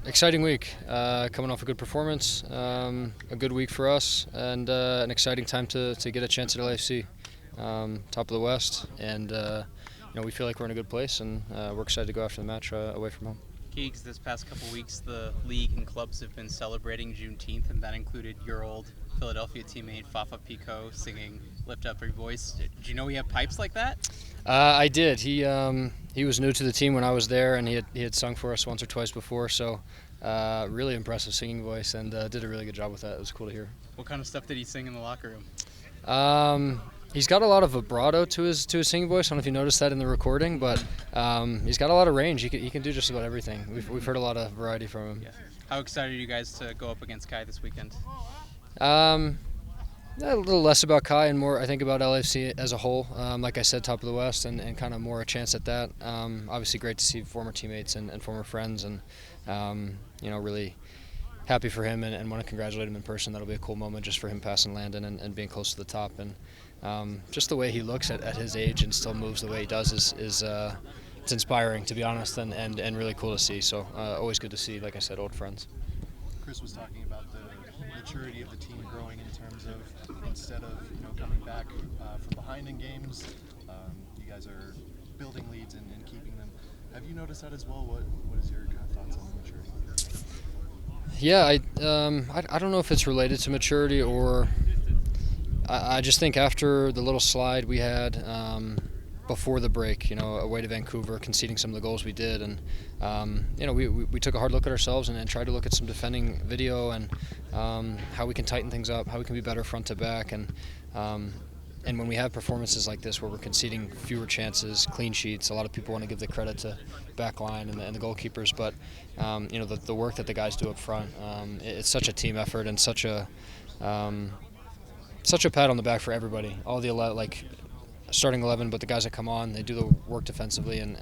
Exciting week. Coming off a good performance, a good week for us, and an exciting time to get a chance at LAFC, top of the West, and we feel like we're in a good place, and we're excited to go after the match away from home. Keegs, this past couple weeks, the league and clubs have been celebrating Juneteenth, and that included your old Philadelphia teammate Fafa Picault singing "Lift Up Your Voice." Did you know he had pipes like that? I did. He was new to the team when I was there, and he had sung for us once or twice before. So really impressive singing voice, and did a really good job with that. It was cool to hear. What kind of stuff did he sing in the locker room? He's got a lot of vibrato to his singing voice. I don't know if you noticed that in the recording, but he's got a lot of range. He can do just about everything. We've heard a lot of variety from him. Yeah. How excited are you guys to go up against Kai this weekend? A little less about Kai and more, I think, about LAFC as a whole. Like I said, top of the West, and kind of more a chance at that. Obviously, great to see former teammates and former friends, and really happy for him and want to congratulate him in person. That'll be a cool moment just for him passing Landon and being close to the top. And just the way he looks at his age and still moves the way he does is it's inspiring, to be honest, and really cool to see. So always good to see, like I said, old friends. Chris was talking about the maturity of the team growing in terms of instead of coming back from behind in games, you guys are building leads and keeping them. Have you noticed that as well? What is your kind of thoughts on the maturity? Yeah, I don't know if it's related to maturity or I just think after the little slide we had before the break, away to Vancouver, conceding some of the goals we did, and we took a hard look at ourselves and tried to look at some defending video and how we can tighten things up, how we can be better front to back, and when we have performances like this where we're conceding fewer chances, clean sheets, a lot of people want to give the credit to back line and the goalkeepers, but the work that the guys do up front, it's such a team effort and such a pat on the back for everybody, all the starting 11, but the guys that come on, they do the work defensively, and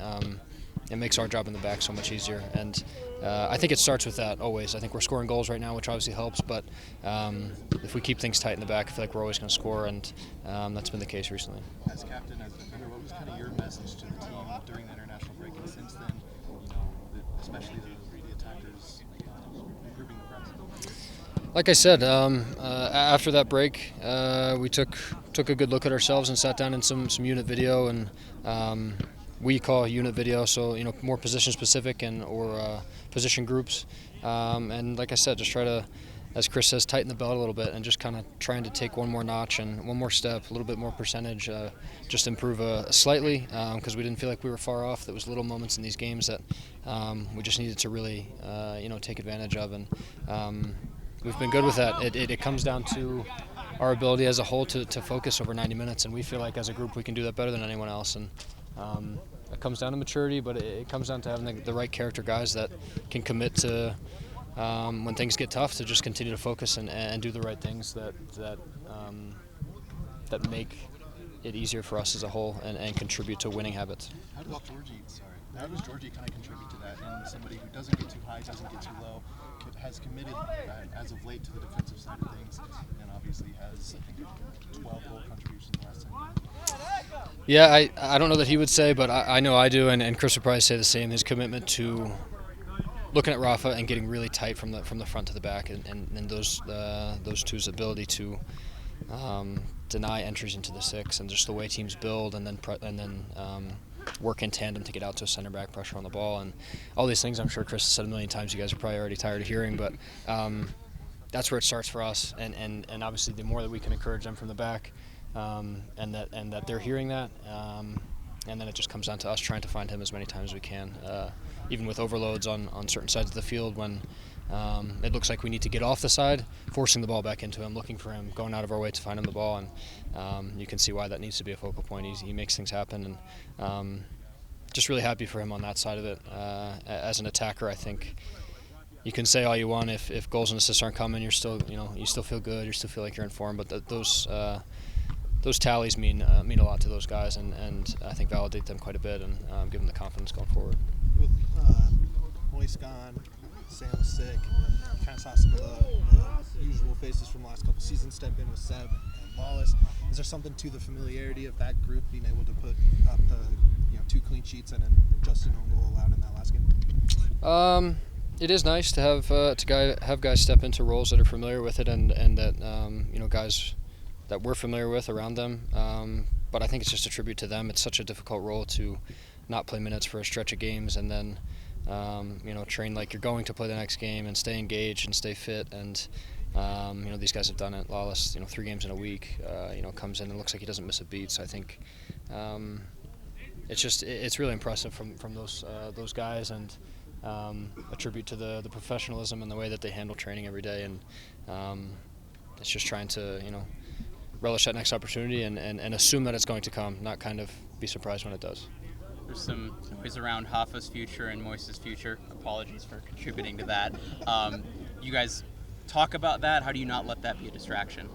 it makes our job in the back so much easier. And I think it starts with that always. I think we're scoring goals right now, which obviously helps, but if we keep things tight in the back, I feel like we're always going to score, and that's been the case recently. As captain, as defender, what was kind of your message to the team during the international break and since then, especially the attackers improving the press? Like I said, after that break, we took a good look at ourselves and sat down in some unit video, and we call unit video, so more position specific or position groups, and like I said, just try to, as Chris says, tighten the belt a little bit and just kind of trying to take one more notch and one more step, a little bit more percentage, just improve slightly, because we didn't feel like we were far off. There was little moments in these games that we just needed to really take advantage of, and we've been good with that. It comes down to our ability as a whole to focus over 90 minutes, and we feel like as a group we can do that better than anyone else. And it comes down to maturity, but it comes down to having the right character guys that can commit to, when things get tough, to just continue to focus and do the right things that make it easier for us as a whole and contribute to winning habits. How does Georgie kind of contribute to that? And somebody who doesn't get too high, doesn't get too low, has committed as of late to the defensive side of things, and obviously has, I think, 12 goal contributions last time. Yeah, I don't know that he would say, but I know I do, and Chris would probably say the same. His commitment to looking at Rafa and getting really tight from the front to the back, and those two's ability to deny entries into the six, and just the way teams build, and then work in tandem to get out to a center back, pressure on the ball, and all these things I'm sure Chris has said a million times. You guys are probably already tired of hearing, but that's where it starts for us, and obviously the more that we can encourage them from the back, and that they're hearing that, and then it just comes down to us trying to find him as many times as we can, even with overloads on certain sides of the field when it looks like we need to get off the side, forcing the ball back into him, looking for him, going out of our way to find him the ball, and you can see why that needs to be a focal point. He makes things happen, and just really happy for him on that side of it. As an attacker, I think you can say all you want, if goals and assists aren't coming, you're still you still feel good, you still feel like you're in form, but those tallies mean a lot to those guys, and I think validate them quite a bit and give them the confidence going forward. With Moise gone, Sam was sick, kind of saw some of the usual faces from the last couple seasons step in with Seb and Wallace. Is there something to the familiarity of that group being able to put up the 2 clean sheets and then just an own goal allowed in that last game? It is nice to have guys step into roles that are familiar with it, and that guys that we're familiar with around them. But I think it's just a tribute to them. It's such a difficult role to not play minutes for a stretch of games, and then train like you're going to play the next game and stay engaged and stay fit. And these guys have done it. Lawless, 3 games in a week, comes in and looks like he doesn't miss a beat. So I think it's really impressive from those guys, and a tribute to the professionalism and the way that they handle training every day. And it's just trying to relish that next opportunity and assume that it's going to come, not kind of be surprised when it does. There's some noise around Hoffa's future and Moise's future. Apologies for contributing to that. You guys talk about that. How do you not let that be a distraction?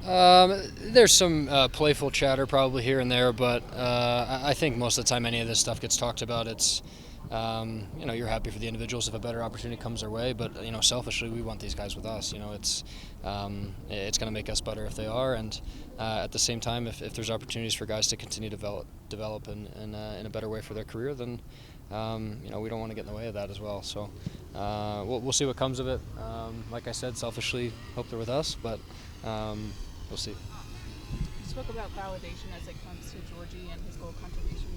There's some playful chatter probably here and there, but I think most of the time any of this stuff gets talked about, it's you're happy for the individuals if a better opportunity comes their way, but selfishly we want these guys with us. It's going to make us better if they are, and at the same time, if there's opportunities for guys to continue to develop in a better way for their career, then we don't want to get in the way of that as well. So we'll see what comes of it. Like I said, selfishly hope they're with us, but we'll see. You spoke about validation as it comes to Georgie and his goal contributions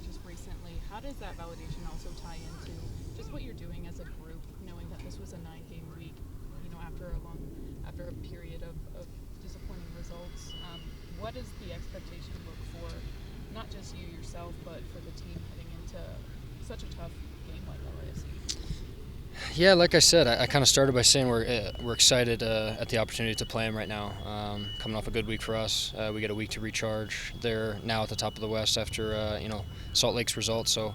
just recently. How does that validation also tie into just what you're doing as a group, knowing that this was a 9-game week, after a period of disappointing results? What does the expectation look for, not just you yourself, but for the team heading into such a tough game like LAFC? Yeah, like I said, I kind of started by saying we're excited at the opportunity to play him right now. Coming off a good week for us, we get a week to recharge. They're now at the top of the West after Salt Lake's results. So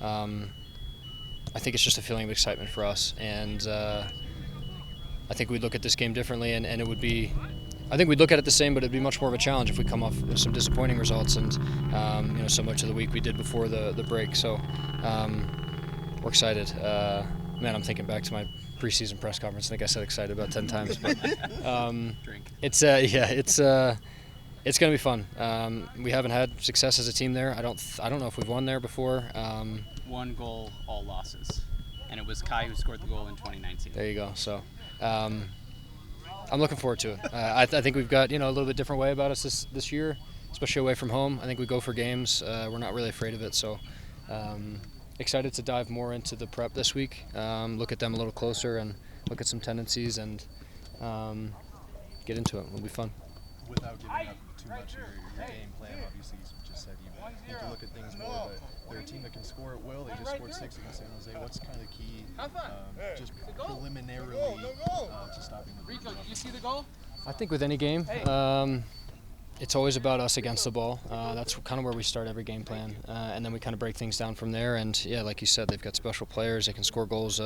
I think it's just a feeling of excitement for us, and I think we'd look at this game differently, and it would be. I think we'd look at it the same, but it'd be much more of a challenge if we come off some disappointing results, and similar to the week we did before the break. So we're excited. Man, I'm thinking back to my preseason press conference. I think I said excited about 10 times. But it's going to be fun. We haven't had success as a team there. I don't know if we've won there before. 1 goal, all losses, and it was Kai who scored the goal in 2019. There you go. So I'm looking forward to it. I think we've got a little bit different way about us this year, especially away from home. I think we go for games. We're not really afraid of it. So. Excited to dive more into the prep this week, look at them a little closer and look at some tendencies and get into it. It'll be fun. Without giving up too much your game plan, obviously you just said you need to look at things more, but they're a team that can score at will. They just scored 6 against San Jose. What's kind of the key, just preliminarily, to stopping the Rico, did you see the goal? I think with any game, it's always about us against the ball. That's kind of where we start every game plan, and then we kind of break things down from there. And yeah, like you said, they've got special players. They can score goals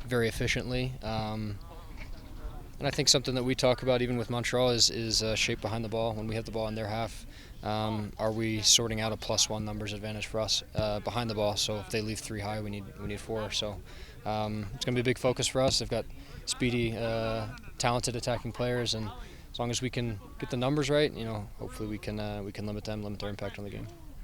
very efficiently. And I think something that we talk about even with Montreal is shape behind the ball. When we have the ball in their half, are we sorting out a +1 numbers advantage for us behind the ball? So if they leave 3 high, we need 4. So it's going to be a big focus for us. They've got speedy, talented attacking players, and as long as we can get the numbers right, hopefully we can limit their impact on the game.